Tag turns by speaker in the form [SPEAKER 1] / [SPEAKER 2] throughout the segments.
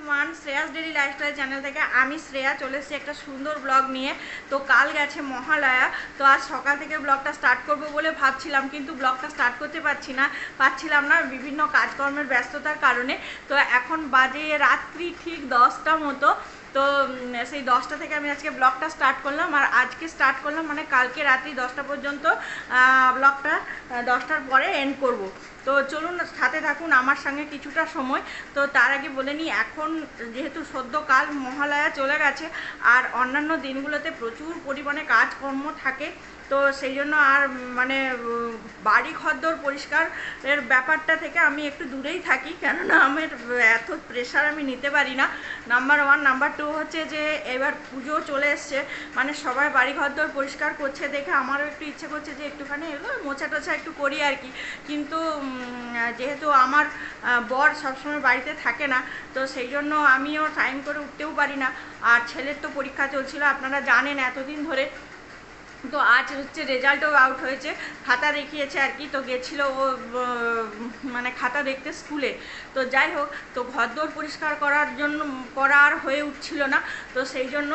[SPEAKER 1] Everyone, Shreyas daily lifestyle channel থেকে আমি শ্রেয়া চলে এসেছি একটা সুন্দর ব্লগ নিয়ে। তো কাল গেছে মহালয়া, তো আজ সকাল থেকে ব্লগটা স্টার্ট করব বলে ভাবছিলাম, কিন্তু ব্লগটা স্টার্ট করতে পারছিলাম না বিভিন্ন কাজকর্মের ব্যস্ততার কারণে। তো এখন বাজে রাত্রি ঠিক 10টা মতো। তো সেই 10টা থেকে আমি আজকে ব্লগটা স্টার্ট করলাম, আর আজকে স্টার্ট করলাম মানে কালকে রাত্রি 10টা পর্যন্ত ব্লগটা 10টার পরে এন্ড করব। তো চলুন সাথে থাকুন আমার সঙ্গে কিছুটা সময়। তো তার আগে বলে নিই, এখন যেহেতু সদ্যকাল মহালয়া চলে গেছে, আর অন্যান্য দিনগুলোতে প্রচুর পরিমাণে কাজকর্ম থাকে, তো সেই জন্য আর মানে বাড়ি ঘরদোর পরিষ্কারের ব্যাপারটা থেকে আমি একটু দূরেই থাকি, কেননা আমার এত প্রেশার আমি নিতে পারি না, নাম্বার ওয়ান। নাম্বার টু হচ্ছে যে এবার পুজো চলে এসছে, মানে সবাই বাড়ি ঘরদোর পরিষ্কার করছে দেখে আমারও একটু ইচ্ছে করছে যে একটুখানি মোছা টোছা একটু করি আর কি। কিন্তু যেহেতু আমার বর সবসময় বাড়িতে থাকে না, তো সেই জন্য আমিও টাইম করে উঠতেও পারি না। আর ছেলের তো পরীক্ষা চলছিল, আপনারা জানেন এতদিন ধরে। তো আজ হচ্ছে রেজাল্টও আউট হয়েছে, খাতা দেখিয়েছে আর কি। তো গেছিলো ও মানে খাতা দেখতে স্কুলে। তো যাই হোক, তো ঘরদোর পরিষ্কার করা আর হয়ে উঠছিল না, তো সেই জন্য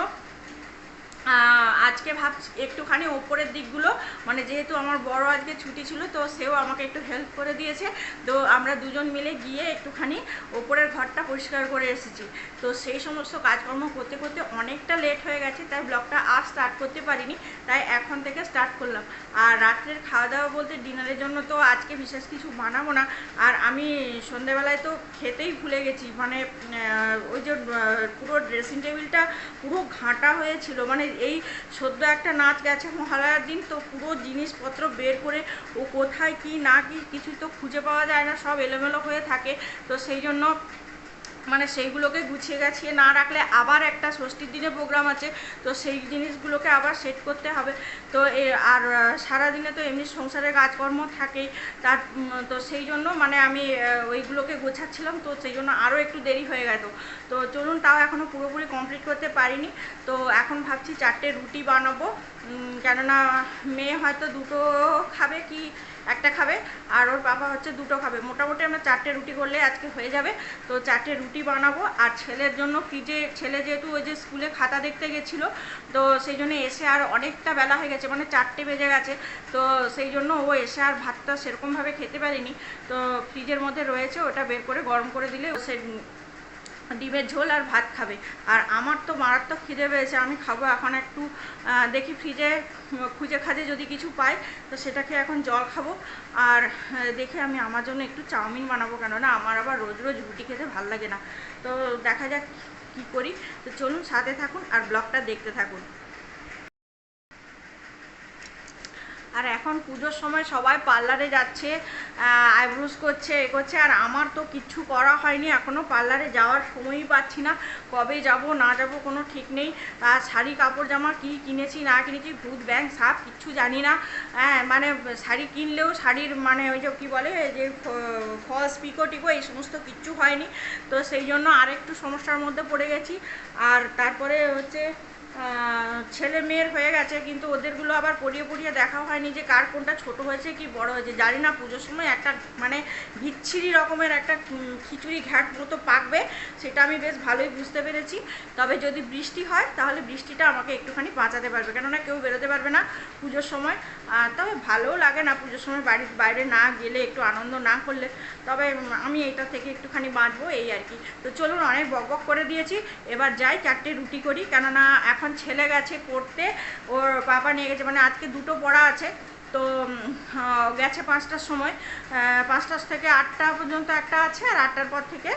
[SPEAKER 1] আজকে ভাবছি একটুখানি ওপরের দিকগুলো, মানে যেহেতু আমার বড় আজকে ছুটি ছিল, তো সেও আমাকে একটু হেল্প করে দিয়েছে। তো আমরা দুজন মিলে গিয়ে একটুখানি ওপরের ঘরটা পরিষ্কার করে এসেছি। তো সেই সমস্ত কাজকর্ম করতে করতে অনেকটা লেট হয়ে গেছে, তাই ব্লগটা আর স্টার্ট করতে পারিনি, তাই এখন থেকে স্টার্ট করলাম। আর রাত্রের খাওয়া দাওয়া বলতে ডিনারের জন্য তো আজকে বিশেষ কিছু বানাবো না। আর আমি সন্ধেবেলায় তো খেতেই ভুলে গেছি, মানে ওই যে পুরো ড্রেসিং টেবিলটা পুরো ঘাঁটা হয়েছিল, মানে এই সদ্য একটা নাচ গেছে মহালয়ার দিন, তো পুরো জিনিসপত্র বের করে ও কোথায় কি না কি কিছু তো খুঁজে পাওয়া যায় না, সব এলোমেলো হয়ে থাকে। তো সেই জন্য মানে সেইগুলোকে গুছিয়ে গাছিয়ে না রাখলে আবার একটা ষষ্ঠীর দিনে প্রোগ্রাম আছে, তো সেই জিনিসগুলোকে আবার সেট করতে হবে। তো আর সারাদিনে তো এমনি সংসারের কাজকর্ম থাকেই, তো সেই জন্য মানে আমি ওইগুলোকে গোছাচ্ছিলাম, তো সেই জন্য আরও একটু দেরি হয়ে গেল। তো চলুন, তাও এখনও পুরোপুরি কমপ্লিট করতে পারিনি। তো এখন ভাবছি 4টে রুটি বানাবো, কেননা মেয়ে হয়তো 2টো খাবে কি একটা খাবে, আর ওর বাবা হচ্ছে 2টো খাবে। মোটামুটি আমরা 4টে রুটি করলে আজকে হয়ে যাবে। তো 4টে রুটি বানাবো। আর ছেলের জন্য ছেলে যেহেতু ওই যে স্কুলে খাতা দেখতে গেছিলো, তো সেই জন্য এসে আর অনেকটা বেলা হয়ে গেছে, মানে 4টে বেজে গেছে। তো সেই জন্য ও এসে আর ভাতটা সেরকমভাবে খেতে পারেনি, তো ফ্রিজের মধ্যে রয়েছে, ওটা বের করে গরম করে দিলে সে ডিমের ঝোল আর ভাত খাবে। আর আমার তো মারাত্মক খিদে পেয়েছে, আমি খাবো এখন একটু, দেখি ফ্রিজে খুঁজে খাজে যদি কিছু পাই, তো সেটাকে এখন জল খাবো। আর দেখে আমি আমার জন্য একটু চাউমিন বানাবো, কেননা আমার আবার রোজ রোজ রুটি খেতে ভাল লাগে না। তো দেখা যাক কী করি। তো চলুন সাথে থাকুন আর ব্লগটা দেখতে থাকুন। আর এখন পুজোর সময় সবাই পার্লারে যাচ্ছে, আইব্রোজ করছে, এ করছে, আর আমার তো কিচ্ছু করা হয়নি এখনও, পার্লারে যাওয়ার সময়ই পাচ্ছি না, কবে যাব না যাব কোনো ঠিক নেই। শাড়ি কাপড় জামা কী কিনেছি না কিনেছি, ভূত ব্যাংক সাপ কিচ্ছু জানি না। মানে শাড়ি কিনলেও শাড়ির মানে ওই যে কী বলে যে ফলস পিকো টিকো এই সমস্ত কিচ্ছু হয়নি, তো সেই জন্য আরেকটু সমস্যার মধ্যে পড়ে গেছি। আর তারপরে হচ্ছে ছেলে মেয়ের হয়ে গেছে, কিন্তু ওদেরগুলো আবার পরিয়ে দেখা হয়নি যে কার কোনটা ছোট হয়েছে কি বড় হয়েছে, জানি না। পুজোর সময় একটা মানে বিচ্ছিরি রকমের একটা খিচুড়ি ঘ্যাট মতো পাকবে, সেটা আমি বেশ ভালোই বুঝতে পেরেছি। তবে যদি বৃষ্টি হয় তাহলে বৃষ্টিটা আমাকে একটুখানি বাঁচাতে পারবে, কেননা কেউ বেরোতে পারবে না পুজোর সময়। তবে ভালোও লাগে না পুজোর সময় বাড়ির বাইরে না গেলে, একটু আনন্দ না করলে। তবে আমি এটা থেকে একটুখানি বাঁচবো এই আর কি। তো চলুন, অনেক বকবক করে দিয়েছি, এবার যাই 4টে রুটি করি, কেননা এখন ছেলে গেছে পড়তে, ওর বাবা নিয়ে গেছে, মানে আজকে 2টো পড়া আছে। তো গেছে 5টার সময়, 5টা থেকে 8টা পর্যন্ত একটা আছে, আর 8টার পর থেকে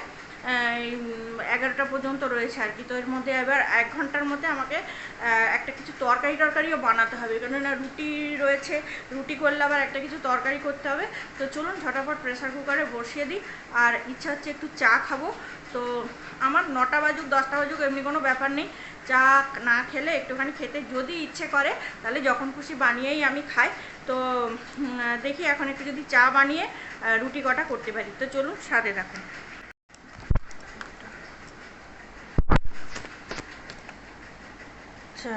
[SPEAKER 1] 11টা পর্যন্ত রয়েছে আর কি। তো এর মধ্যে এবার 1 ঘন্টার মধ্যে আমাকে একটা কিছু তরকারিও বানাতে হবে, কেননা রুটি রয়েছে, রুটি করলে আবার একটা কিছু তরকারি করতে হবে। তো চলুন ঝটাফট প্রেসার কুকারে বসিয়ে দিই। আর ইচ্ছা হচ্ছে একটু চা খাবো। তো আমার 9টা বাজুক 10টা বাজুক এমনি কোনো ব্যাপার নেই, চা না খেলে একটুখানি খেতে যদি ইচ্ছে করে তাহলে যখন খুশি বানিয়েই আমি খাই। তো দেখি এখন একটু যদি চা বানিয়ে রুটি কটা করতে পারি। তো চলুন সাথে থাকুন। আচ্ছা,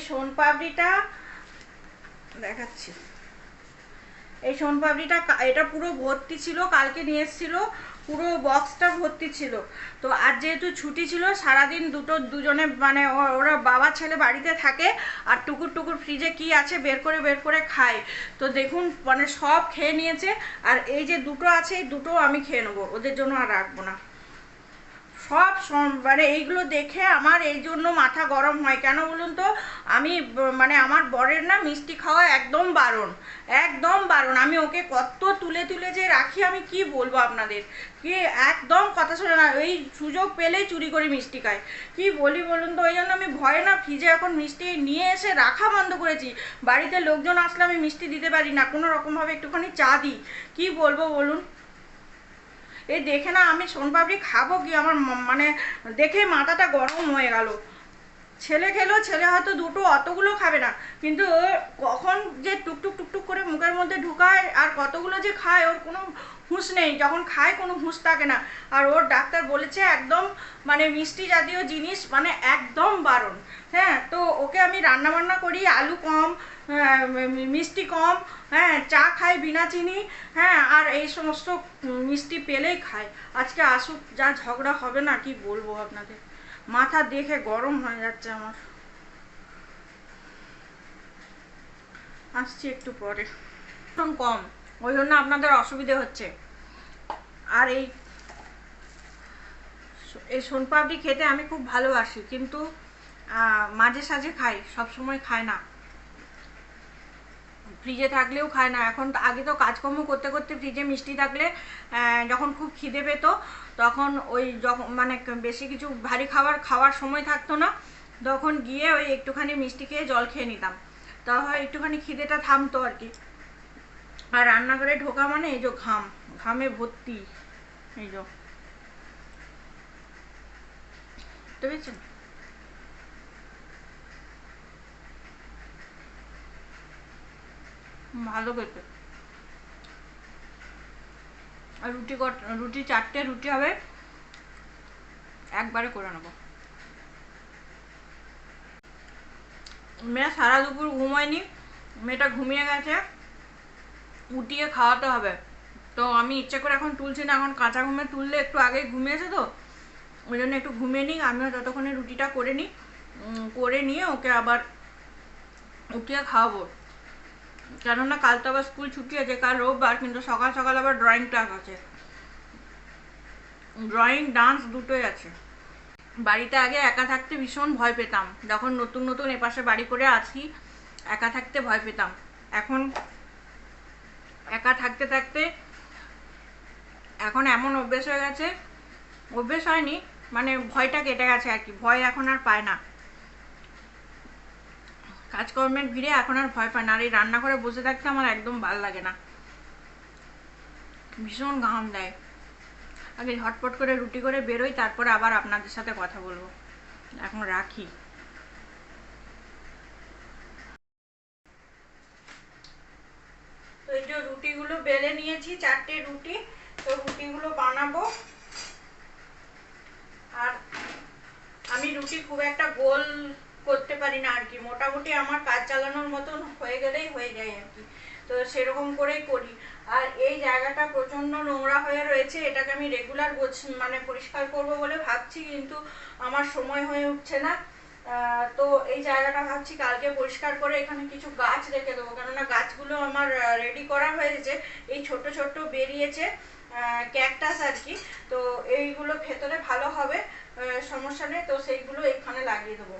[SPEAKER 1] সোনপাপড়িটা দেখাচ্ছি। এই সোনপাপড়িটা এটা পুরো ভর্তি ছিল, কালকে নিয়ে এসেছিল, পুরো বক্সটা ভর্তি ছিল। তো আজ যেহেতু ছুটি ছিল, সারাদিন দুজনে মানে ওরা বাবা ছেলে বাড়িতে থাকে, আর টুকুর টুকুর ফ্রিজে কি আছে বের করে খায়। তো দেখুন মানে সব খেয়ে নিয়েছে, আর এই যে দুটো আছে এই দুটো আমি খেয়ে নেবো, ওদের জন্য আর রাখবো না। সব মানে এইগুলো দেখে আমার এই জন্য মাথা গরম হয়। কেন বলুন তো, আমি মানে আমার বরের না মিষ্টি খাওয়া একদম বারণ, একদম বারণ। আমি ওকে কত তুলে তুলে যে রাখি, আমি কি বলবো আপনাদের, কি একদম কথা শোনে না, এই সুযোগ পেলেই চুরি করে মিষ্টি খায়। কি বলি বলুন তো, ওই জন্য আমি ভয়ে না ফ্রিজে এখন মিষ্টি নিয়ে এসে রাখা বন্ধ করেছি। বাড়িতে লোকজন আসলে আমি মিষ্টি দিতে পারি না, কোনো রকমভাবে একটুখানি চা দিই। কি বলবো বলুন, এই দেখে না আমি সোনপাপড়ি খাবো কি, আমার মানে দেখে মাথাটা গরম হয়ে গেল। ছেলে খেলো, ছেলে হয়তো দুটো অতগুলো খাবে না, কিন্তু কখন যে টুকটুক টুকটুক করে মুখের মধ্যে ঢুকায় আর কতগুলো যে খায় ওর কোনো হুঁশ নেই। যখন খায় কোনো হুঁশ থাকে না। আর ওর ডাক্তার বলেছে একদম মানে মিষ্টি জাতীয় জিনিস মানে একদম বারণ। হ্যাঁ, তো ওকে আমি রান্না বান্না করি, আলু কম, মিষ্টি কম, হ্যাঁ চা খাই বিনা চিনি, হ্যাঁ আর এই সমস্ত মিষ্টি পেলেই খায়। আজকে আসুক, যা ঝগড়া হবে না কি বলবো আপনাদের, মাথা দেখে গরম হয়ে যাচ্ছে আমার। আসছি একটু পরে, কম ওই জন্য আপনাদের অসুবিধে হচ্ছে। আর এই সোনপাপড়ি খেতে আমি খুব ভালোবাসি, কিন্তু মাঝে সাঝে খাই, সব সময় খাই না, ফ্রিজে থাকলেও খায় না। এখন আগে তো কাজকর্ম করতে করতে ফ্রিজে মিষ্টি থাকলে যখন খুব খিদে পেত তখন ওই যখন মানে বেশি কিছু ভারী খাওয়ার সময় থাকতো না, তখন গিয়ে ওই একটুখানি মিষ্টি খেয়ে জল খেয়ে নিতাম, তাহলে একটুখানি খিদেটা থামতো আর কি। আর রান্নাঘরে ঢোকা মানে এই যে ঘামে ভর্তি, এই যে বুঝতে পেরেছেন। ভালো খেতে। আর রুটি 4টে রুটি হবে, একবারে করে নেবো। মেয়ে সারা দুপুর ঘুমায়নি, মেয়েটা ঘুমিয়ে গেছে, উঠিয়ে খাওয়াতে হবে। তো আমি ইচ্ছে করে এখন তুলছি না, এখন কাঁচা ঘুমে তুললে একটু আগেই ঘুমিয়েছে, তো ওই জন্য একটু ঘুমিয়ে নিই, আমিও ততক্ষণে রুটিটা করে নিই, করে নিয়ে ওকে আবার উঠিয়ে খাওয়াবো। কেননা কাল তো আবার স্কুল ছুটি আছে, কাল রোববার, কিন্তু সকাল সকাল আবার ড্রয়িং ক্লাস আছে, ড্রয়িং ডান্স দুটোই আছে। বাড়িতে আগে একা থাকতে ভীষণ ভয় পেতাম, যখন নতুন নতুন এপাশে বাড়ি করে আছি একা থাকতে ভয় পেতাম। এখন একা থাকতে থাকতে এখন এমন অভ্যেস হয়ে গেছে, অভ্যেস হয়নি মানে ভয়টা কেটে গেছে আর কি, ভয় এখন আর পায় না, কাজকর্মের ভিড়ে এখন আর ভয় পায় না। আর এই রান্না করে বসে থাকতে আমার একদম ভাল লাগে না, ভীষণ ঘাম দেয়। আগে ঝটপট করে রুটি করে বেরোই, তারপরে আবার আপনাদের সাথে কথা বলবো। এখন রাখি। তো এই যে রুটিগুলো বেলে নিয়েছি, 4টে রুটি, তো রুটিগুলো বানাবো। আর আমি রুটি খুব একটা গোল করতে পারি না আর কি, মোটামুটি আমার কাজ চালানোর মতন হয়ে গেলেই হয়ে যায় আর কি, তো সেরকম করেই করি। আর এই জায়গাটা প্রচন্ড নোংরা হয়ে রয়েছে, এটাকে আমি রেগুলার মানে পরিষ্কার করব বলে ভাবছি, কিন্তু আমার সময় হয়ে উঠছে না। তো এই জায়গাটা ভাবছি কালকে পরিষ্কার করে এখানে কিছু গাছ রেখে দেবো, কেননা গাছগুলো আমার রেডি করা হয়েছে, এই ছোট ছোট বেরিয়েছে ক্যাকটাস আর কি, তো এইগুলো ভেতরে ভালো হবে, সমস্যা নেই, তো সেইগুলো এখানে লাগিয়ে দেবো,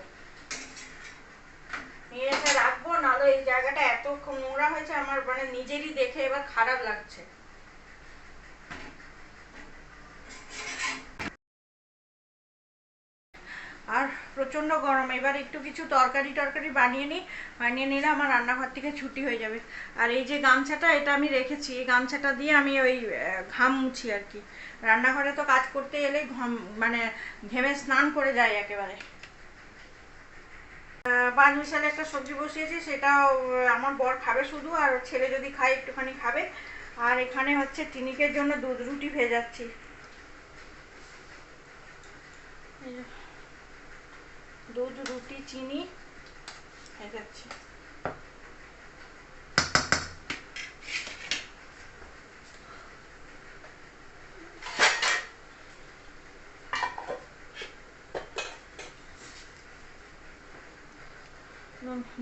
[SPEAKER 1] নিয়ে এসে রাখবো। নাহলে এই জায়গাটা এত নোংরা হয়েছে আমার মানে নিজেরই দেখে এবার খারাপ লাগছে। আর প্রচন্ড গরম, এবার একটু কিছু তরকারি বানিয়ে নিলে আমার রান্নাঘর থেকে ছুটি হয়ে যাবে। আর এই যে গামছাটা, এটা আমি রেখেছি, এই গামছাটা দিয়ে আমি ওই ঘাম মুছি আর কি, রান্নাঘরে তো কাজ করতে এলে মানে ঘেমে স্নান করে যায় একেবারে। পাঁচমিশালি একটা সবজি বসিয়েছি, সেটাও আমার বর খাবে শুধু, আর ছেলে যদি খায় একটুখানি খাবে। আর এখানে হচ্ছে টিনিকের জন্য দুধ রুটি ভেজাচ্ছি, দুধ রুটি চিনি যাচ্ছি।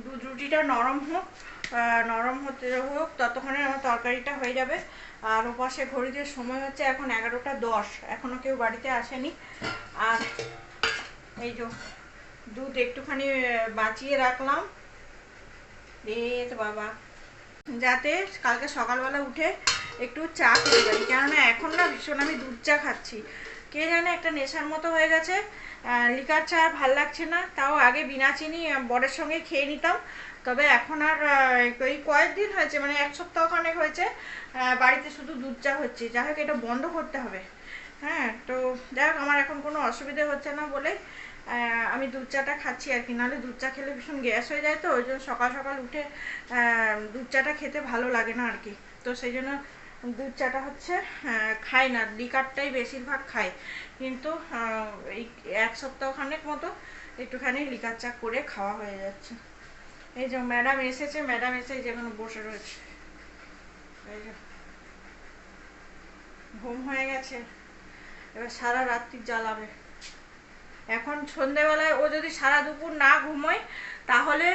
[SPEAKER 1] দুধ রুটিটা নরম হোক, নরম হতে হোক, ততক্ষণে আমার তরকারিটা হয়ে যাবে। আর ওপাশে ঘড়িতে সময় হচ্ছে এখন 11টা 10, এখনও কেউ বাড়িতে আসেনি। আর এই যে দুধ একটুখানি বাঁচিয়ে রাখলাম বাবা, যাতে কালকে সকালবেলা উঠে একটু চা খেতে পারি। কেননা এখন না ভীষণ আমি দুধ চা খাচ্ছি, কে জানে একটা নেশার মতো হয়ে গেছে। লিকার চা আর ভাল লাগছে না। তাও আগে বিনা চিনি বরের সঙ্গে খেয়ে নিতাম, তবে এখন আর এই কয়েকদিন হয়েছে, মানে 1 সপ্তাহখানেক হয়েছে বাড়িতে শুধু দুধ চা হচ্ছে। যাই হোক, এটা বন্ধ করতে হবে। হ্যাঁ, তো যাই হোক, আমার এখন কোনো অসুবিধে হচ্ছে না বলে আমি দুধ চাটা খাচ্ছি আর কি। নাহলে দুধ চা খেলে ভীষণ গ্যাস হয়ে যায়, তো ওই জন্য সকাল সকাল উঠে দুধ চাটা খেতে ভালো লাগে না আর কি। তো সেই জন্য দুধ চাটা হচ্ছে খাই না, লিকারটাই বেশিরভাগ খাই। কিন্তু এই 1 সপ্তাহখানেক মতো একটুখানি লিকার চা করে খাওয়া হয়ে যাচ্ছে। এই যে ম্যাডাম এসেছে, ম্যাডাম এসে যেখানে বসে রয়েছে, এই যে ঘুম হয়ে গেছে, এবার সারা রাত্রি জ্বালাবে। এখন সন্ধেবেলায় ও যদি সারা দুপুর না ঘুমোয় তাহলে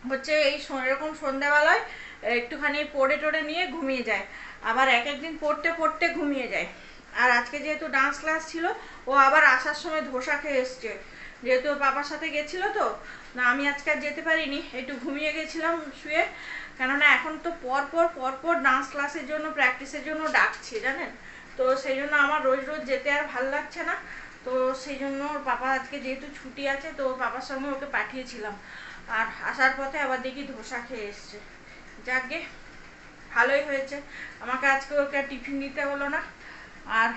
[SPEAKER 1] হচ্ছে এই এরকম সন্ধ্যাবেলায় একটুখানি পড়ে টড়ে নিয়ে ঘুমিয়ে যায়, আবার এক একদিন পড়তে পড়তে ঘুমিয়ে যায়। আর আজকে যেহেতু ডান্স ক্লাস ছিল, ও আবার আসার সময় ধোসা খেয়ে এসছে, যেহেতু বাবার সাথে গেছিলো। তো না, আমি আজকে আর যেতে পারিনি, একটু ঘুমিয়ে গেছিলাম শুয়ে। কেননা এখন তো পরপর ডান্স ক্লাসের জন্য, প্র্যাকটিসের জন্য ডাকছে জানেন। তো সেই জন্য আমার রোজ রোজ যেতে আর ভাল লাগছে না। তো সেই জন্য ওর পাপা আজকে যেহেতু ছুটি আছে, তো ওর পাপার সঙ্গে ওকে পাঠিয়েছিলাম। আর আসার পথে আবার দেখি ধোসা খেয়ে এসছে। যাকগে, ভালোই হয়েছে, আমাকে আজকে ওকে টিফিন দিতে হলো না। আর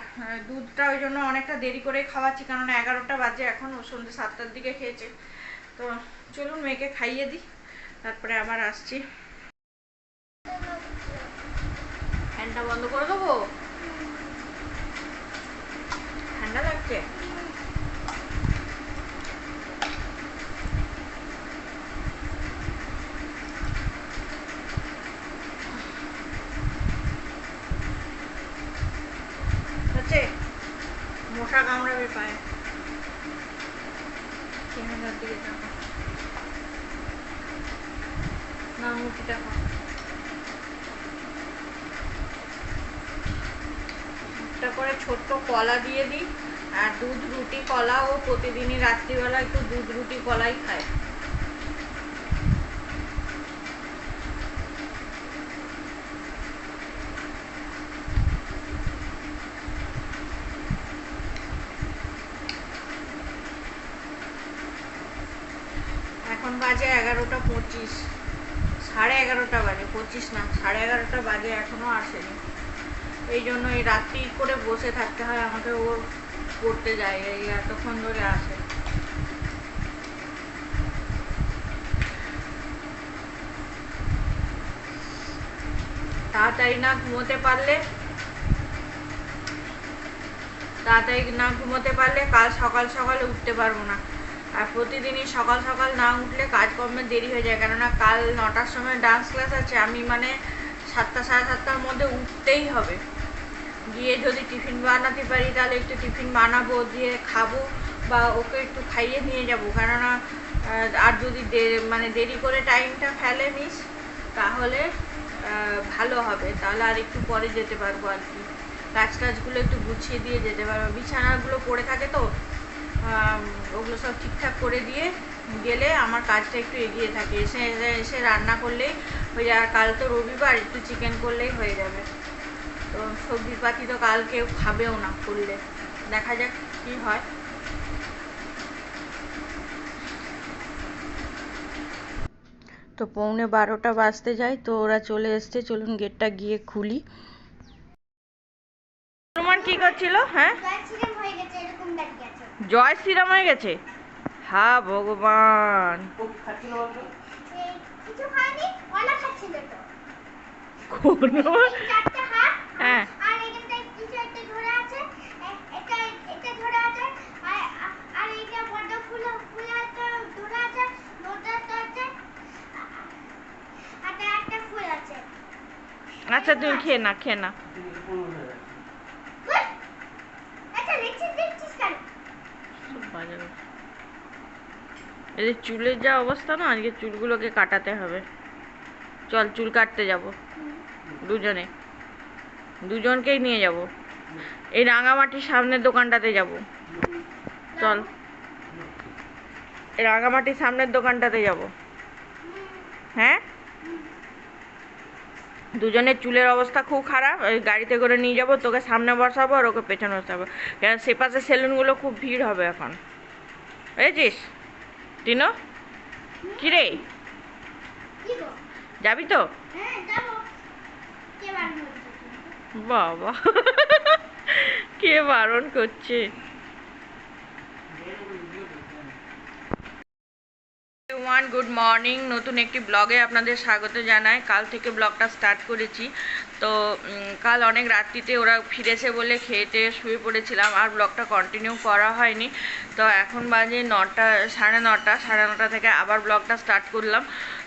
[SPEAKER 1] দুধটা ওই জন্য অনেকটা দেরি করে খাওয়াচ্ছি, কারণ 11টা বাজে এখন, ও সন্ধ্যে 7টার দিকে খেয়েছে। তো চলুন মেয়েকে খাইয়ে দিই, তারপরে আবার আসছি। ফ্যানটা বন্ধ করে দেবো, ঠান্ডা লাগছে। মশা কামড়াবে পায়ে, ক্যামেরার দিকে যাবো না, মুখিটা একটা করে ছোট্ট কলা দিয়ে দিই। আর দুধ রুটি কলা, ও প্রতিদিনই রাত্রিবেলা একটু দুধ রুটি কলাই খায়। এখন বাজে 11টা 25, 11:30 বাজে, 25 না 11:30 বাজে, এখনো আসেনি। এই জন্য এই রাত্রি করে বসে থাকতে হয় আমাকে, ওর পড়তে যায়, এই এতক্ষণ ধরে আসে। তাড়াতাড়ি না ঘুমোতে পারলে কাল সকাল সকাল উঠতে পারবো না। আর প্রতিদিনই সকাল সকাল না উঠলে কাজকর্মে দেরি হয়ে যায়, কেননা কাল 9টার সময় ডান্স ক্লাস আছে। আমি মানে 7টা 7:30টার মধ্যে উঠতেই হবে। গিয়ে যদি টিফিন বানাতে পারি তাহলে একটু টিফিন বানাবো, দিয়ে খাবো, বা ওকে একটু খাইয়ে নিয়ে যাবো। কেননা আর যদি মানে দেরি করে টাইমটা ফেলে মিস, তাহলে ভালো হবে, তাহলে আর একটু পরে যেতে পারবো আর কি। কাজগুলো একটু গুছিয়ে দিয়ে যেতে পারবো। বিছানাগুলো পড়ে থাকে, তো ওগুলো সব ঠিকঠাক করে দিয়ে গেলে আমার কাজটা একটু এগিয়ে থাকে। এসে রান্না করলেই হয়ে যায়। আর কাল তো রবিবার, একটু চিকেন করলেই হয়ে যাবে। তো সবজি পাতি তো কাল কেউ খাবেও না করলে, দেখা যাক কি হয়। তো 11:45 বাজতে যায়, তো ওরা চলে এসছে। চলুন গেটটা গিয়ে খুলি। রোমান কি করছিল? হ্যাঁ, জয় শ্রীরাম হয়ে গেছে। হা ভগবান, হ্যাঁ আচ্ছা তুমি খেয়ে না এদের চুলের যা অবস্থা না, আজকে চুলগুলোকে কাটাতে হবে। চল চুল কাটতে যাব, দুজনকেই নিয়ে যাব। এই রাঙামাটির সামনের দোকানটাতে যাব। চল, এই রাঙামাটির সামনের দোকানটাতে যাব। হ্যাঁ, দুজনের চুলের অবস্থা খুব খারাপ। ওই গাড়িতে করে নিয়ে যাবো, তোকে সামনে বসাবো আর ওকে পেছনে বসাবো, কারণ সে পাশে সেলুনগুলো খুব ভিড় হবে এখন, বুঝেছিস? টিনো, কি রে, যাবি তো? বাবা কে বারণ করছে? গুড মর্নিং, নতুন একটি ব্লগে আপনাদের স্বাগত জানাই। কাল থেকে ব্লগটা স্টার্ট করেছি। তো কাল অনেক রাত্রিতে ওরা ফিরেছে বলে খেয়ে শুয়ে পড়েছিলাম, আর ব্লগটা কন্টিনিউ করা হয়নি। তো এখন বাজে 9টা, সাড়ে 9টা থেকে আবার ব্লগটা স্টার্ট করলাম।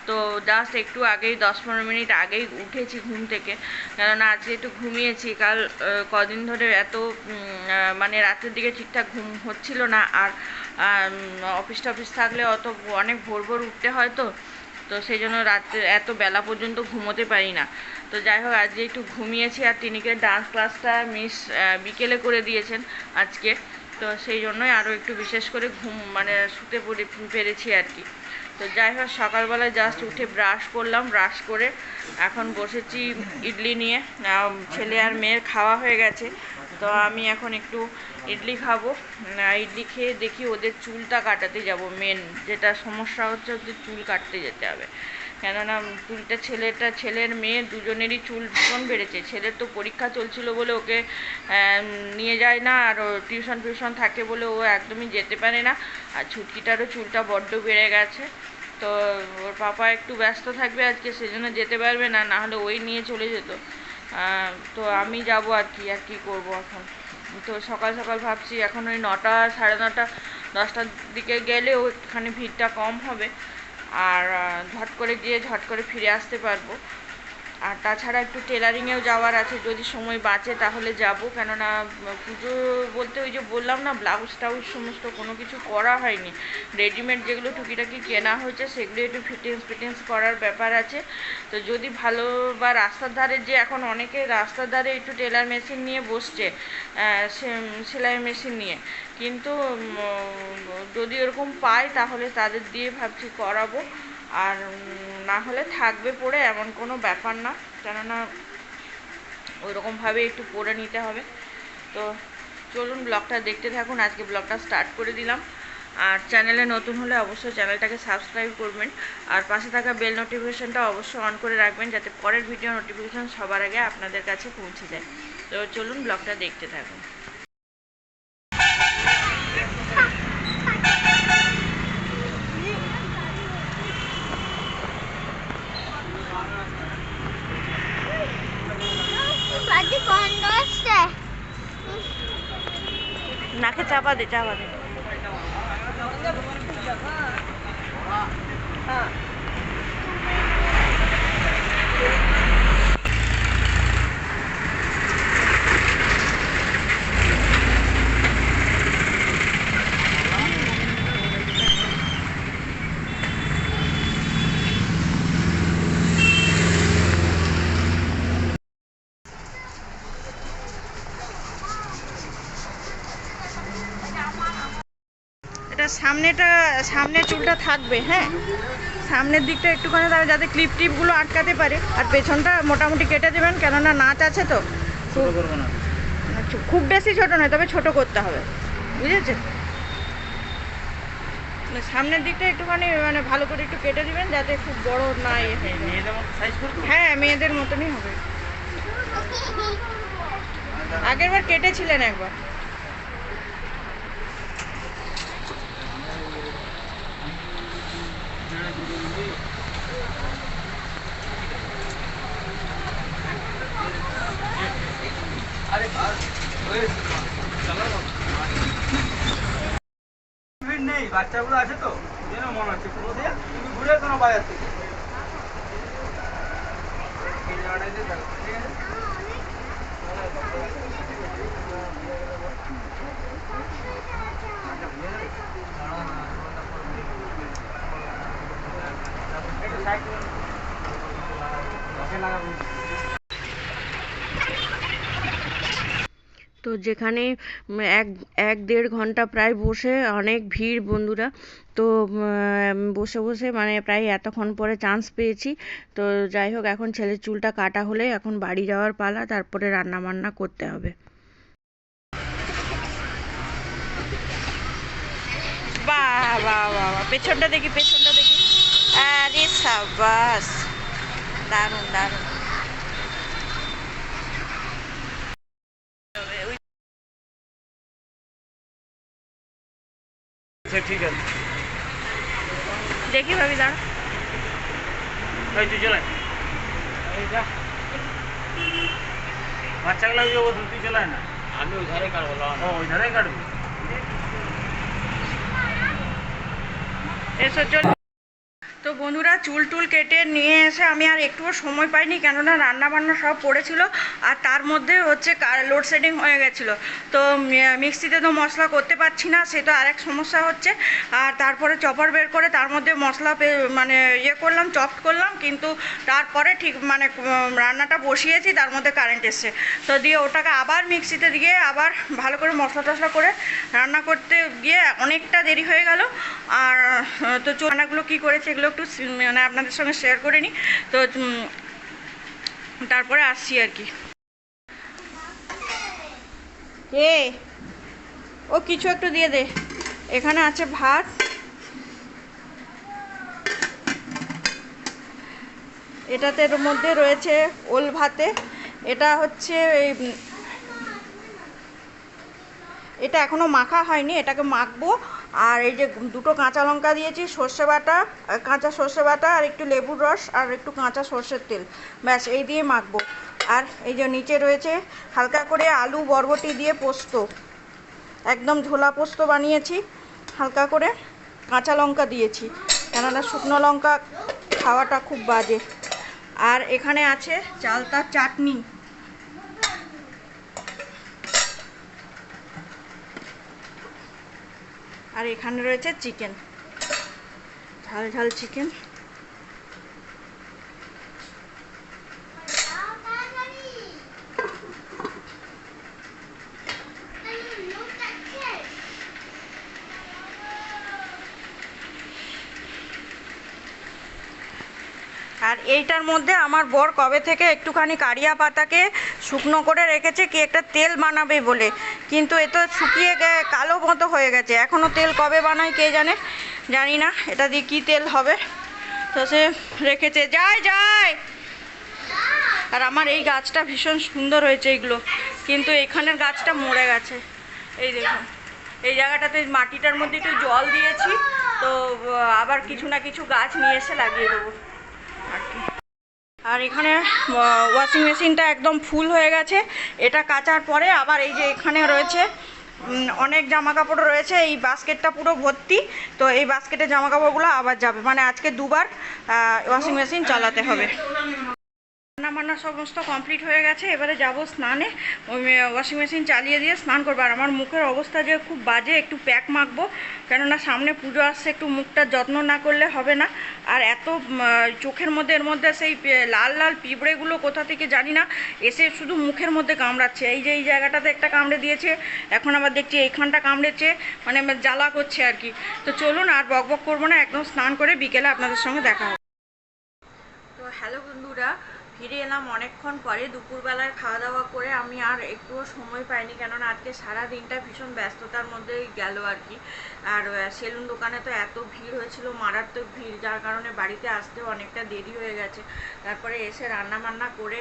[SPEAKER 1] তো জাস্ট একটু আগেই 10-15 মিনিট আগেই উঠেছি ঘুম থেকে, কেননা আজকে একটু ঘুমিয়েছি। কাল কদিন ধরে এত মানে রাতের দিকে ঠিকঠাক ঘুম হচ্ছিল না, আর অফিস টফিস থাকলে অনেক ভোর উঠতে হয়। তো সেই জন্য রাত্রে এত বেলা পর্যন্ত ঘুমোতে পারি না। তো যাই হোক, আজকে একটু ঘুমিয়েছি। আর টিনিকে ডান্স ক্লাসটা মিস বিকেলে করে দিয়েছেন আজকে, তো সেই জন্যই আরও একটু বিশেষ করে মানে শুতে পেরেছি আর কি। তো যাই হোক, সকালবেলায় জাস্ট উঠে ব্রাশ করলাম, ব্রাশ করে এখন বসেছি ইডলি নিয়ে। ছেলে আর মেয়ের খাওয়া হয়ে গেছে, তো আমি এখন একটু ইডলি খাবো। ইডলি খেয়ে দেখি ওদের চুলটা কাটাতে যাব। মেন যেটা সমস্যা হচ্ছে, ওদের চুল কাটতে যেতে হবে, কেননা ছেলের মেয়ে দুজনেরই চুল ভীষণ বেড়েছে। ছেলের তো পরীক্ষা চলছিল বলে ওকে নিয়ে যায় না, আর টিউশন থাকে বলে ও একদমই যেতে পারে না। আর ছুটকিটারও চুলটা বড্ড বেড়ে গেছে। তো ওর পাপা একটু ব্যস্ত থাকবে আজকে, সেজন্য যেতে পারবে না, নাহলে ওই নিয়ে চলে যেত। তো আমি যাব আর কি করব এখন। তো সকাল ভাবছি এখন ওই 9টা, সাড়ে 9টা, 10টার দিকে গেলেও একটুখানি ভিড়টা কম হবে, আর ঝট করে গিয়ে ঝট করে ফিরে আসতে পারবো। আর তাছাড়া একটু টেলারিংয়েও যাওয়ার আছে, যদি সময় বাঁচে তাহলে যাব। কেননা পুজো বলতে ওই যে বললাম না, ব্লাউজ টাউজ সমস্ত কোনো কিছু করা হয়নি। রেডিমেড যেগুলো টুকিটাকি কেনা হয়েছে সেগুলো একটু ফিটিংস করার ব্যাপার আছে। তো যদি ভালো, বা রাস্তার ধারে যে এখন অনেকে রাস্তার ধারে একটু টেলার মেশিন নিয়ে বসছে, সেলাই মেশিন নিয়ে, কিন্তু যদি ওরকম পাই তাহলে তাদের দিয়ে ভাবছি করাবো। আর না হলে থাকবে পরে, এমন কোনো ব্যাপার না, কেননা ওইরকমভাবে একটু পরে নিতে হবে। তো চলুন ব্লগটা দেখতে থাকুন। আজকে ব্লগটা স্টার্ট করে দিলাম। আর চ্যানেলে নতুন হলে অবশ্যই চ্যানেলটাকে সাবস্ক্রাইব করবেন, আর পাশে থাকা বেল নোটিফিকেশানটা অবশ্যই অন করে রাখবেন, যাতে পরের ভিডিও নোটিফিকেশান সবার আগে আপনাদের কাছে পৌঁছে যায়। তো চলুন ব্লগটা দেখতে থাকুন। নাকে চাপা দে। সামনের চুলটা থাকবে, হ্যাঁ, সামনের দিকটা একটুখানি যাতে টিপগুলো আটকাতে পারে, আর পেছনটা মোটামুটি কেটে দেবেন, কেননা নাচ আছে তো। খুব বেশি ছোট নয়, তবে ছোট করতে হবে, বুঝেছেন? সামনের দিকটা একটুখানি মানে ভালো করে একটু কেটে দিবেন, যাতে খুব বড় না হয়। হ্যাঁ, মেয়েদের মতনই হবে। আগেরবার কেটেছিলেন একবার।
[SPEAKER 2] নেই, বাচ্চাগুলো আছে তো, যেন মনে হচ্ছে পুরো দিয়ে তুমি ঘুরে কোনো বাজার থেকে
[SPEAKER 1] তো যেখানে এক এক দেড় ঘন্টা প্রায় বসে, অনেক ভিড় বন্ধুরা। তো বসে বসে মানে প্রায় এতক্ষণ পরে চান্স পেয়েছি। তো যাই হোক, এখন ছেলের চুলটা কাটা হলে এখন বাড়ি যাওয়ার পালা, তারপরে রান্না বান্না করতে হবে। বাহ বাহ বাহ, পেছনটা দেখি, পেছনটা দেখি। আরে সাবাস, দারুণ দারুণ।
[SPEAKER 2] ঠিক আছে,
[SPEAKER 1] দেখি ভাবি, দাঁড়া।
[SPEAKER 2] তুই চলে এই যা, বাচ্চাগুলো তুই চলে না, আমি ওই ধারে কাটবো। ওই ধারে কাটবি।
[SPEAKER 1] এসো চল। তো বন্ধুরা, চুল টুল কেটে নিয়ে এসে আমি আর একটুও সময় পাইনি, কেননা রান্না বান্না সব পড়েছিল, আর তার মধ্যে হচ্ছে লোডশেডিং হয়ে গেছিলো। তো মিক্সিতে তো মশলা করতে পারছি না, সে তো আরেক সমস্যা হচ্ছে। আর তারপরে চপার বের করে তার মধ্যে মশলা মানে ইয়ে করলাম, চপ করলাম, কিন্তু তারপরে ঠিক মানে রান্নাটা বসিয়েছি, তার মধ্যে কারেন্ট এসছে। তো দিয়ে ওটাকে আবার মিক্সিতে দিয়ে আবার ভালো করে মশলা টশলা করে রান্না করতে গিয়ে অনেকটা দেরি হয়ে গেল। আর তো রান্নাগুলো কী করেছে এগুলো একটু মানে আপনাদের সঙ্গে শেয়ার করে নিই। তো তারপরে আসছি আর কি। ও কিছু একটু দিয়ে দে। এখানে আছে ভাত, এটাতে এর মধ্যে রয়েছে ওল ভাতে। এটা হচ্ছে এটা এখনও মাখা হয়নি, এটাকে মাখবো। আর এই যে দুটো কাঁচা লঙ্কা দিয়েছি, সর্ষে বাটা, কাঁচা সর্ষে বাটা, আর একটু লেবুর রস, আর একটু কাঁচা সর্ষের তেল, ব্যাস এই দিয়ে মাখবো। আর এই যে নিচে রয়েছে হালকা করে আলু বরবটি দিয়ে পোস্ত, একদম ঝোলা পোস্ত বানিয়েছি। হালকা করে কাঁচা লঙ্কা দিয়েছি, কেননা শুকনো লঙ্কা খাওয়াটা খুব বাজে। আর এখানে আছে চালতার চাটনি। আর এখানে রয়েছে চিকেন, ঝাল ঝাল চিকেন। আর এইটার মধ্যে আমার বর কবে থেকে একটুখানি কারিয়া পাতাকে শুকনো করে রেখেছে কি একটা তেল বানাবে বলে, কিন্তু এ তো শুকিয়ে কালো মতো হয়ে গেছে। এখনও তেল কবে বানায় কে জানে, জানি না এটা দিয়ে কী তেল হবে। তো সে রেখেছে, যায় যায়। আর আমার এই গাছটা ভীষণ সুন্দর হয়েছে এগুলো, কিন্তু এখানের গাছটা মরে গেছে। এই দেখুন, এই জায়গাটাতে মাটিটার মধ্যে একটু জল দিয়েছি, তো আবার কিছু না কিছু গাছ নিয়ে এসে লাগিয়ে দেবো আর কি। আর এখানে ওয়াশিং মেশিনটা একদম ফুল হয়ে গেছে। এটা কাচার পরে আবার এই যে এখানে রয়েছে অনেক জামা কাপড় রয়েছে, এই বাস্কেটটা পুরো ভর্তি। তো এই বাস্কেটে জামা কাপড়গুলো আবার যাবে, মানে আজকে দুবার ওয়াশিং মেশিন চালাতে হবে। রান্না বান্না সমস্ত কমপ্লিট হয়ে গেছে, এবারে যাব স্নানে। ওই ওয়াশিং মেশিন চালিয়ে দিয়ে স্নান করবো। আর আমার মুখের অবস্থা যে খুব বাজে, একটু প্যাক মাখবো, কেননা সামনে পুজো আসছে, একটু মুখটার যত্ন না করলে হবে না। আর এত চোখের মধ্যে এর মধ্যে সেই লাল লাল পিঁপড়েগুলো কোথা থেকে জানি না এসে শুধু মুখের মধ্যে কামড়াচ্ছে। এই যে এই জায়গাটাতে একটা কামড়ে দিয়েছে, এখন আবার দেখছি এইখানটা কামড়েছে, মানে জ্বালা করছে আর কি। তো চলুন আর বক বক করবো না, একদম স্নান করে বিকেলে আপনাদের সঙ্গে দেখা হবে। তো হ্যালো বন্ধুরা, ফিরে এলাম অনেকক্ষণ পরে। দুপুরবেলায় খাওয়া দাওয়া করে আমি আর একটুও সময় পাইনি, কেননা আজকে সারা দিনটা ভীষণ ব্যস্ততার মধ্যেই গেল আর কি। আর সেলুন দোকানে তো এত ভিড় হয়েছিল, মারাত্মক ভিড়, যার কারণে বাড়িতে আসতেও অনেকটা দেরি হয়ে গেছে। তারপরে এসে রান্না বান্না করে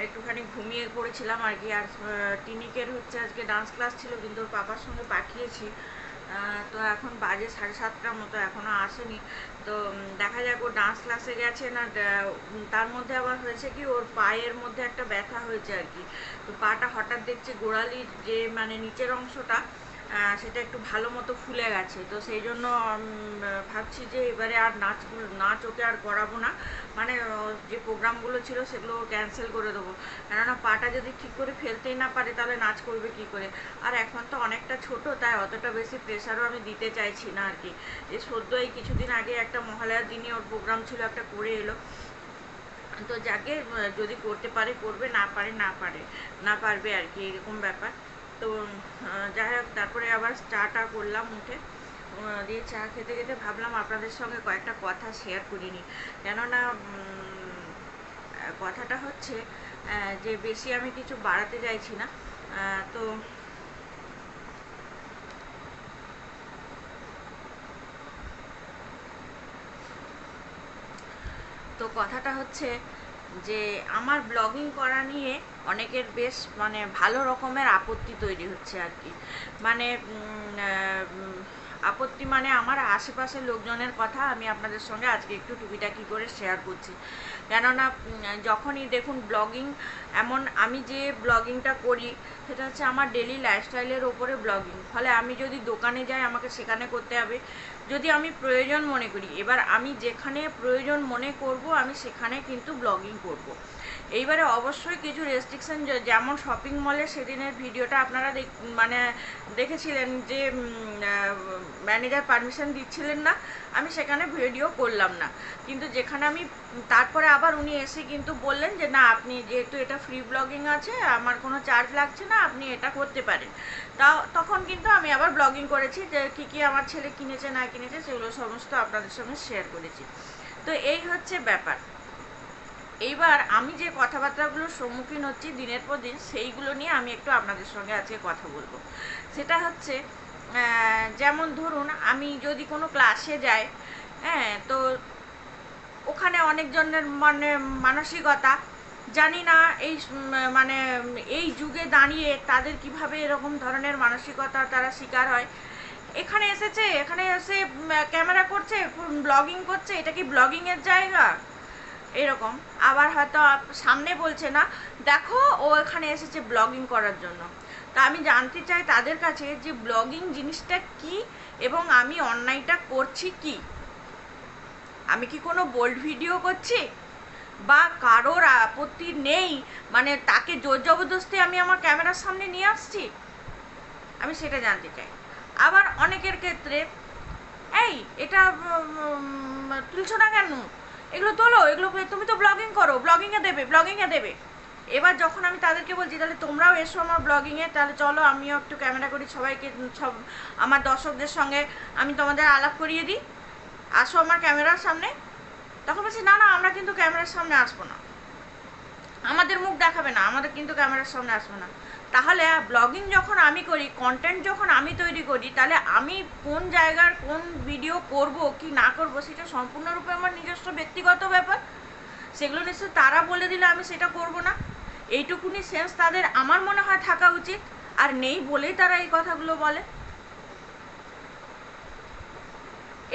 [SPEAKER 1] একটুখানি ঘুমিয়ে পড়েছিলাম আর কি। আর টিনিকের হচ্ছে আজকে ডান্স ক্লাস ছিল, কিন্তু ওর পাপার সঙ্গে পাঠিয়েছি। তো এখন বাজে 7:30টার মতো, এখনও আসেনি। তো দেখা যাক, ও ডান্স ক্লাসে গেছে না, তার মধ্যে আবার হয়েছে কি ওর পায়ের মধ্যে একটা ব্যথা হয়েছে আর কি। তো পাটা হঠাৎ দেখছে গোড়ালির যে মানে নিচের অংশটা সেটা একটু ভালো মতো ফুলে গেছে। তো সেই জন্য ভাবছি যে এবারে আর নাচ ওকে আর করাবো না, মানে যে প্রোগ্রামগুলো ছিল সেগুলো ক্যান্সেল করে দেবো। কেননা পাটা যদি ঠিক করে ফেলতেই না পারে তাহলে নাচ করবে কি করে। আর এখন তো অনেকটা ছোট, তাই অতটা বেশি প্রেশারও আমি দিতে চাইছি না আর কি। যে সদ্য এই কিছুদিন আগে একটা মহালয়ার দিনই ওর প্রোগ্রাম ছিল, একটা করে এলো। তো যাকে যদি করতে পারে করবে, না পারবে আর কি, এরকম ব্যাপার। তো যাই হোক, তারপরে আবার চাটা করলাম উঠে, দিয়ে চা খেতে খেতে ভাবলাম আপনাদের সঙ্গে কয়েকটা কথা শেয়ার করিনি। কেননা কথাটা হচ্ছে যে বেশি আমি কিছু বাড়াতে চাইছি না। তো তো কথাটা হচ্ছে যে আমার ব্লগিং করা নিয়ে অনেকের বেশ মানে ভালো রকমের আপত্তি তৈরি হচ্ছে আর কি। মানে আপত্তি মানে আমার আশেপাশের লোকজনের কথা আমি আপনাদের সঙ্গে আজকে একটু টুকিটাকি করে শেয়ার করছি। কেননা যখনই দেখুন ব্লগিং, এমন আমি যে ব্লগিংটা করি সেটা হচ্ছে আমার ডেলি লাইফস্টাইলের ওপরে ব্লগিং। ফলে আমি যদি দোকানে যাই আমাকে সেখানে করতে হবে, যদি আমি প্রয়োজন মনে করি। এবার আমি যেখানে প্রয়োজন মনে করব আমি সেখানে কিন্তু ব্লগিং করব। এইবারে অবশ্যই কিছু রেস্ট্রিকশন, যেমন শপিং মলে সেদিনের ভিডিওটা আপনারা মানে দেখেছিলেন যে ম্যানেজার পারমিশন দিচ্ছিলেন না, আমি সেখানে ভিডিও করলাম না। কিন্তু যেখানে আমি তারপরে আবার উনি এসে কিন্তু বললেন যে না, আপনি যেহেতু এটা ফ্রি ব্লগিং আছে, আমার কোনো চার্জ লাগছে না, আপনি এটা করতে পারেন। তখন কিন্তু আমি আবার ব্লগিং করেছি, যে কী আমার ছেলে কিনেছে না কিনেছে সেগুলো সমস্ত আপনাদের সঙ্গে শেয়ার করেছি। তো এই হচ্ছে ব্যাপার। এইবার আমি যে কথাবার্তাগুলোর সম্মুখীন হচ্ছি দিনের পর দিন, সেইগুলো নিয়ে আমি একটু আপনাদের সঙ্গে আজকে কথা বলবো। সেটা হচ্ছে যেমন ধরুন আমি যদি কোনো ক্লাসে যাই, হ্যাঁ, তো ওখানে অনেকজনের মানে মানসিকতা জানি না, এই মানে এই যুগে দাঁড়িয়ে তাদের কিভাবে এরকম ধরনের মানসিকতা তারা শিকার হয়। এখানে এসে ক্যামেরা করছে, ব্লগিং করছে, এটা কি ব্লগিংয়ের জায়গা? এরকম। আবার হয়তো সামনে বলছে না, দেখো ও এখানে এসেছে ব্লগিং করার জন্য। তা আমি জানতে চাই তাদের কাছে যে ব্লগিং জিনিসটা কি এবং আমি অন্যায়টা করছি কি। আমি কি কোনো বোল্ড ভিডিও করছি বা কারোর আপত্তি নেই, মানে তাকে জোর জবরদস্তি আমি আমার ক্যামেরার সামনে নিয়ে আসছি? আমি সেটা জানতে চাই। আবার অনেকের ক্ষেত্রে, এই এটা তুলছো না কেন, এগুলো তোলো, এগুলো তুমি তো ব্লগিং করো, ব্লগিংয়ে দেবে। এবার যখন আমি তাদেরকে বলছি তাহলে তোমরাও এসো আমার ব্লগিংয়ে, তাহলে চলো আমিও একটু ক্যামেরা করি, সবাইকে সব আমার দর্শকদের সঙ্গে আমি তোমাদের আলাপ করিয়ে দিই, আসো আমার ক্যামেরার সামনে। তখন বলছি না আমরা কিন্তু ক্যামেরার সামনে আসবো না, আমাদের মুখ দেখাবে না, আমাদের কিন্তু ক্যামেরার সামনে আসবে না। তাহলে ব্লগিং যখন আমি করি, কন্টেন্ট যখন আমি তৈরি করি, তাহলে আমি কোন জায়গার কোন ভিডিও করব কি না করব সেটা সম্পূর্ণরূপে আমার নিজস্ব ব্যক্তিগত ব্যাপার। সেগুলো নিশ্চয়ই তারা বলে দিলে আমি সেটা করব না, এইটুকুনি সেন্স তাদের আমার মনে হয় থাকা উচিত। আর নেই বলেই তারা এই কথাগুলো বলে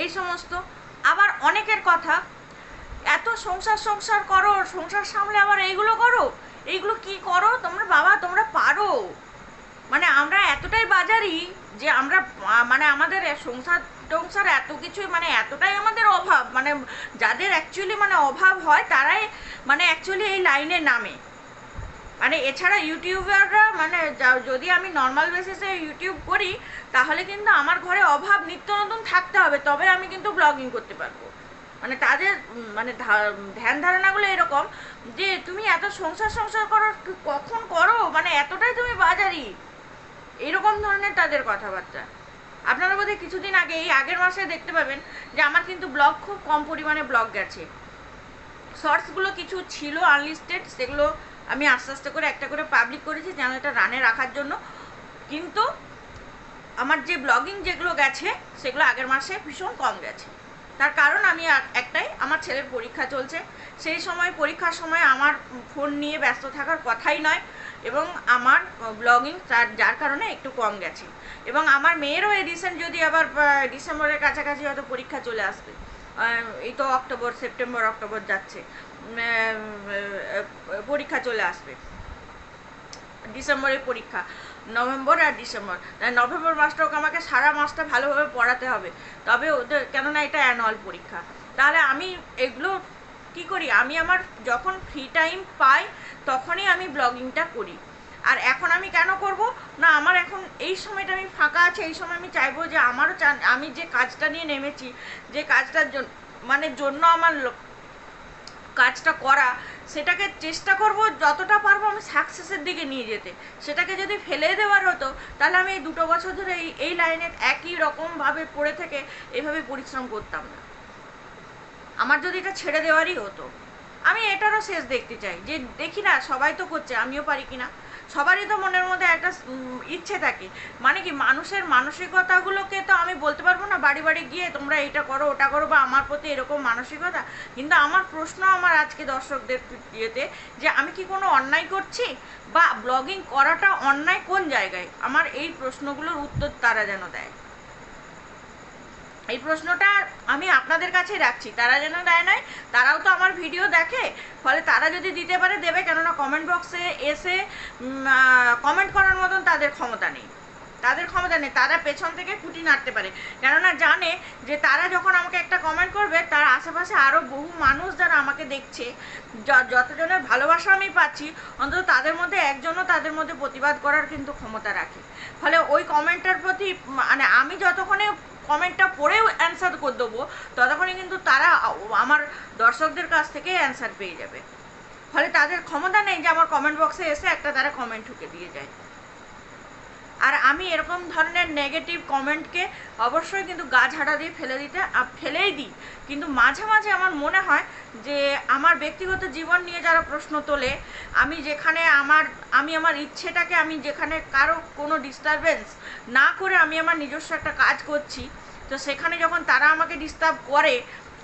[SPEAKER 1] এই সমস্ত। আবার অনেকের কথা, এত সংসার করো, সংসার সামলে আবার এইগুলো করো, এইগুলো কি করো তোমরা বাবা, তোমরা পারো? মানে আমরা এতটাই বাজারি যে আমরা মানে আমাদের সংসার এত কিছু, মানে এতটাই আমাদের অভাব, মানে যাদের অ্যাকচুয়ালি মানে অভাব হয় তারাই মানে অ্যাকচুয়ালি এই লাইনে নামে। মানে এছাড়া ইউটিউবাররা, মানে যদি আমি নর্মাল বেসিসে ইউটিউব করি তাহলে কিন্তু আমার ঘরে অভাব নিত্য নতুন থাকতে হবে, তবে আমি কিন্তু ব্লগিং করতে পারবো। মানে তাদের মানে ধ্যান ধারণাগুলো এরকম যে তুমি এত সংসার করো, কখন করো, মানে এতটাই তুমি বাজারি, এরকম ধরনের তাদের কথাবার্তা। আপনারা বোধহয় কিছুদিন আগে, এই আগের মাসে দেখতে পাবেন যে আমার কিন্তু ব্লগ খুব কম পরিমাণে ব্লগ গেছে। শর্টসগুলো কিছু ছিল আনলিস্টেড, সেগুলো আমি আস্তে আস্তে করে একটা করে পাবলিক করেছি চ্যানেলটা রানে রাখার জন্য। কিন্তু আমার যে ব্লগিং যেগুলো গেছে সেগুলো আগের মাসে ভীষণ কম গেছে। তার কারণ আমি একটাই, আমার ছেলের পরীক্ষা চলছে, সেই সময় পরীক্ষার সময় আমার ফোন নিয়ে ব্যস্ত থাকার কথাই নয়, এবং আমার ব্লগিং যার কারণে একটু কম গেছে। এবং আমার মেয়েরও এই রিসেন্ট যদি আবার ডিসেম্বরের কাছাকাছি হয়তো পরীক্ষা চলে আসবে, এই তো সেপ্টেম্বর অক্টোবর যাচ্ছে, পরীক্ষা চলে আসবে। ডিসেম্বরে পরীক্ষা, নভেম্বর আর ডিসেম্বর, তাই নভেম্বর মাসটাও আমাকে সারা মাসটা ভালোভাবে পড়াতে হবে, তবে ওদের, কেননা এটা অ্যানুয়াল পরীক্ষা। তাহলে আমি এগুলো কি করি, আমি আমার যখন ফ্রি টাইম পাই তখনই আমি ব্লগিংটা করি। আর এখন আমি কেন করব না, আমার এখন এই সময়টা আমি ফাঁকা আছে, এই সময় আমি চাইবো যে আমারও আমি যে কাজটা নিয়ে নেমেছি, যে কাজটার জন্য আমার কাজটা করা, সেটাকে চেষ্টা করব যতটা পারবো আমি সাকসেসের দিকে নিয়ে যেতে। সেটাকে যদি ফেলে দেওয়ার হতো তাহলে আমি এই 2 বছর ধরে এই লাইনে একই রকমভাবে পড়ে থেকে এভাবে পরিশ্রম করতাম না। আমার যদি এটা ছেড়ে দেওয়ারই হতো, আমি এটারও শেষ দেখতে চাই, যে দেখি না সবাই তো করছে, আমিও পারি কিনা। সবারই তো মনের মধ্যে একটা ইচ্ছে থাকে, মানে কি মানুষের মানসিকতাগুলোকে তো আমি বলতে পারবো না বাড়ি বাড়ি গিয়ে তোমরা এটা করো ওটা করো, বা আমার প্রতি এরকম মানসিকতা। কিন্তু আমার প্রশ্ন আমার আজকে দর্শকদের ইয়েতে, যে আমি কি কোনো অন্যায় করছি, বা ব্লগিং করাটা অন্যায় কোন জায়গায়, আমার এই প্রশ্নগুলোর উত্তর তারা যেন দেয়। এই প্রশ্নটা আমি আপনাদের কাছেই রাখছি, তারা যেন দেয় নাই, তারাও তো আমার ভিডিও দেখে, ফলে তারা যদি দিতে পারে দেবে, কেননা কমেন্ট বক্সে এসে কমেন্ট করার মতন তাদের ক্ষমতা নেই, তারা পেছন থেকে খুঁটি নাড়তে পারে, কেননা জানে যে তারা যখন আমাকে একটা কমেন্ট করবে তার আশেপাশে আরও বহু মানুষ যারা আমাকে দেখছে, যতজনের ভালোবাসা আমি পাচ্ছি, অন্তত তাদের মধ্যে একজনও তাদের মধ্যে প্রতিবাদ করার কিন্তু ক্ষমতা রাখে। ফলে ওই কমেন্টটার প্রতি, মানে আমি যতক্ষণে কমেন্টটা পড়েও অ্যান্সার করে দেবো, ততক্ষণে কিন্তু তারা আমার দর্শকদের কাছ থেকে অ্যান্সার পেয়ে যাবে। ফলে তাদের ক্ষমতা নেই যে আমার কমেন্ট বক্সে এসে একটা তারা কমেন্ট ঢুকে দিয়ে যায়। আর আমি এরকম ধরনের নেগেটিভ কমেন্টকে অবশ্যই কিন্তু গা ঝাড়া দিয়ে ফেলেই দিই। কিন্তু মাঝে মাঝে আমার মনে হয় যে আমার ব্যক্তিগত জীবন নিয়ে যারা প্রশ্ন তোলে, আমি আমার ইচ্ছেটাকে, আমি যেখানে কারো কোনো ডিস্টারবেন্স না করে আমি আমার নিজস্ব একটা কাজ করছি, তো সেখানে যখন তারা আমাকে ডিস্টার্ব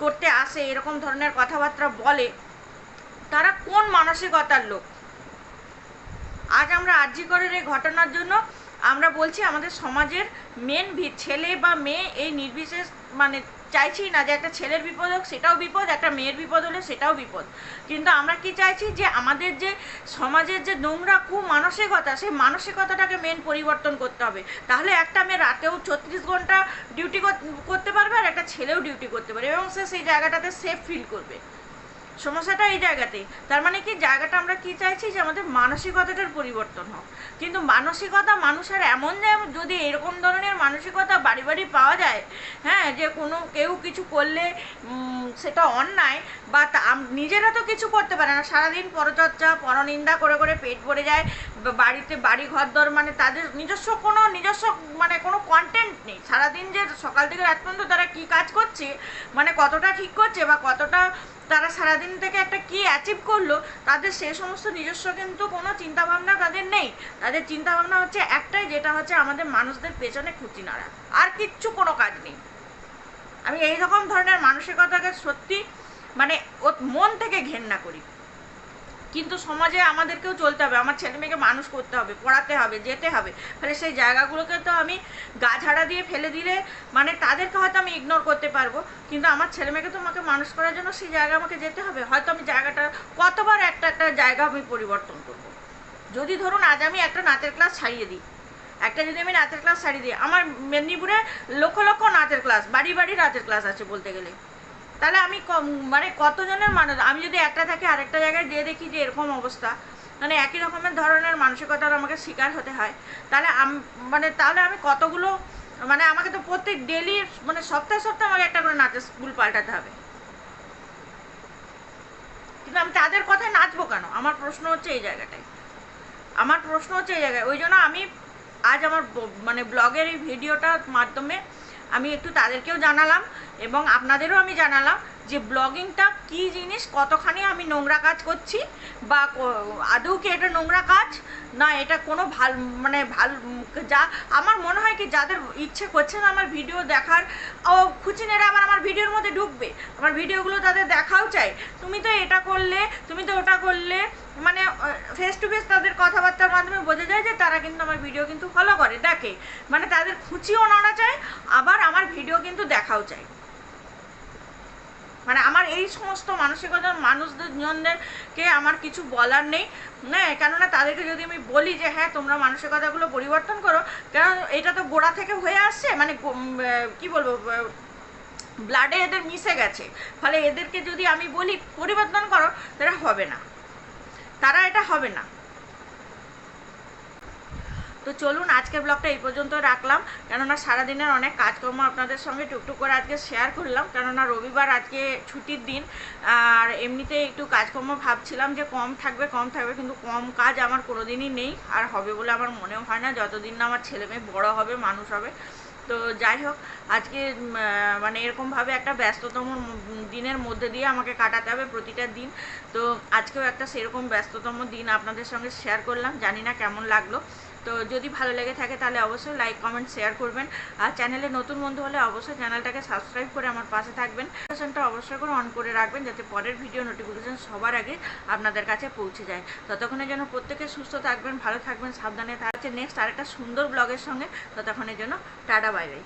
[SPEAKER 1] করতে আসে, এরকম ধরনের কথাবার্তা বলে, তারা কোন মানসিকতার লোক। আজ আমরা আরজি করের এই ঘটনার জন্য আমরা বলছি আমাদের সমাজের মেন ছেলে বা মেয়ে এই নির্বিশেষ, মানে চাইছি না যে একটা ছেলের বিপদ হোক সেটাও বিপদ, একটা মেয়ের বিপদ হলে সেটাও বিপদ, কিন্তু আমরা কি চাইছি যে আমাদের যে সমাজের যে নোংরা মানসিকতা, সেই মানসিকতাটাকে মেন পরিবর্তন করতে হবে। তাহলে একটা মেয়ে রাতেও 36 ঘন্টা ডিউটি করতে পারবে, আর একটা ছেলেও ডিউটি করতে পারবে, এবং সে সেই জায়গাটাতে সেফ ফিল করবে। সমস্যাটা এই জায়গাতেই। তার মানে কি, জায়গাটা আমরা কি চাইছি যে আমাদের মানসিকতাটার পরিবর্তন হোক। কিন্তু মানসিকতা মানুষের এমন যে, যদি এরকম ধরনের মানসিকতা বাড়ি বাড়ি পাওয়া যায়, হ্যাঁ, যে কেউ কিছু করলে সেটা অন্যায়, বা নিজেরা তো কিছু করতে পারে না, সারাদিন পরচর্চা পরনিন্দা করে করে পেট ভরে যায়, বাড়িতে বাড়ি ঘর দর, মানে তাদের নিজস্ব মানে কোনো কন্টেন্ট নেই। সারাদিন যে সকাল থেকে রাত পর্যন্ত তারা কী কাজ করছে, মানে কতটা ঠিক করছে, বা কতটা তারা সারাদিন থেকে একটা কি অ্যাচিভ করলো, তাদের সে সমস্ত নিজস্ব কিন্তু কোনো চিন্তাভাবনা তাদের নেই। তাদের চিন্তাভাবনা হচ্ছে একটাই, যেটা হচ্ছে আমাদের মানুষদের পেছনে খুঁটি নাড়া, আর কিচ্ছু কোনো কাজ নেই। আমি এই রকম ধরনের মানসিকতাকে সত্যি মানে মন থেকে ঘেন্না করি। কিন্তু সমাজে আমাদেরকেও চলতে হবে, আমার ছেলে মেয়েকে মানুষ করতে হবে, পড়াতে হবে, যেতে হবে। ফলে সেই জায়গাগুলোকে তো আমি গা ঝাড়া দিয়ে ফেলে দিলে, মানে তাদেরকে হয়তো আমি ইগনোর করতে পারবো, কিন্তু আমার ছেলে মেয়েকে তো আমাকে মানুষ করার জন্য সেই জায়গা আমাকে যেতে হবে। হয়তো আমি জায়গাটা কতবার একটা জায়গা আমি পরিবর্তন করব। যদি ধরুন আজ আমি একটা নাচের ক্লাস ছাড়িয়ে দিই, আমার মেদিনীপুরে লক্ষ লক্ষ নাচের ক্লাস, বাড়ি বাড়ি নাচের ক্লাস আছে বলতে গেলে, তাহলে আমি মানে কতজনের মানুষ, আমি যদি একটা থেকে আরেকটা জায়গায় গিয়ে দেখি যে এরকম অবস্থা, মানে একই রকমের ধরনের মানসিকতার আমাকে শিকার হতে হয়, তাহলে তাহলে আমি কতগুলো, মানে আমাকে তো প্রত্যেক ডেলি, মানে সপ্তাহে সপ্তাহে আমাকে একটা করে নাচের স্কুল পাল্টাতে হবে। কিন্তু আমি তাদের কথায় নাচবো কেন? আমার প্রশ্ন হচ্ছে এই জায়গাটায়, ওই জন্য আমি আজ আমার মানে ব্লগের এই ভিডিওটার মাধ্যমে আমি একটু তাদেরকেও জানালাম, এবং আপনাদেরও আমি জানালাম যে ব্লগিংটা কী জিনিস, কতখানি আমি নোংরা কাজ করছি, বা আদৌ কি এটা নোংরা কাজ না, এটা কোনো যা আমার মনে হয় কি, যাদের ইচ্ছে করছে না আমার ভিডিও দেখার, ও খুচিনেরা আবার আমার ভিডিওর মধ্যে ঢুকবে, আমার ভিডিওগুলো তাদের দেখাও চাই, তুমি তো এটা করলে, তুমি তো ওটা করলে, মানে ফেস টু ফেস তাদের কথাবার্তার মাধ্যমে বোঝা যায় যে তারা কিন্তু আমার ভিডিও কিন্তু ফলো করে, দেখে, মানে তাদের খুঁচিও নাড়া চায়, আবার আমার ভিডিও কিন্তু দেখাও চাই। মানে আমার এই সমস্ত মানসিকতার মানুষজনদেরকে আমার কিছু বলার নেই, হ্যাঁ, কেননা তাদেরকে যদি আমি বলি যে হ্যাঁ তোমরা মানসিকতাগুলো পরিবর্তন করো, কারণ এটা তো গোড়া থেকে হয়ে আসছে, মানে কি বলবো, ব্লাডে এদের মিশে গেছে, ফলে এদেরকে যদি আমি বলি পরিবর্তন করো, তারা হবে না, তারা এটা হবে না। তো চলুন আজকের ব্লগটা এই পর্যন্ত রাখলাম, কেননা সারাদিনের অনেক কাজকর্ম আপনাদের সঙ্গে টুকটুক করে আজকে শেয়ার করলাম, কেননা রবিবার আজকে ছুটির দিন, আর এমনিতে একটু কাজকর্ম ভাবছিলাম যে কম থাকবে, কিন্তু কম কাজ আমার কোনোদিনই নেই, আর হবে বলে আমার মনেও হয় না, যতদিন না আমার ছেলে মেয়ে বড়ো হবে, মানুষ হবে। তো যাই হোক, আজকে মানে এরকমভাবে একটা ব্যস্ততম দিনের মধ্যে দিয়ে আমাকে কাটাতে হবে প্রতিটা দিন। তো আজকেও একটা সেরকম ব্যস্ততম দিন আপনাদের সঙ্গে শেয়ার করলাম, জানি না কেমন লাগলো। তো যদি ভালো লেগে থাকে তাহলে অবশ্যই লাইক কমেন্ট শেয়ার করবেন, আর চ্যানেলে নতুন বন্ধু হলে অবশ্যই চ্যানেলটাকে সাবস্ক্রাইব করে আমার পাশে থাকবেন, নোটিফিকেশনটা অবশ্যই করে অন করে রাখবেন, যাতে পরের ভিডিও নোটিফিকেশন সবার আগে আপনাদের কাছে পৌঁছে যায়। ততক্ষণের জন্য প্রত্যেকে সুস্থ থাকবেন, ভালো থাকবেন, সাবধানে থাকছে নেক্সট আরেকটা সুন্দর ব্লগের সঙ্গে। ততক্ষণের জন্য টাটা, বাই বাই।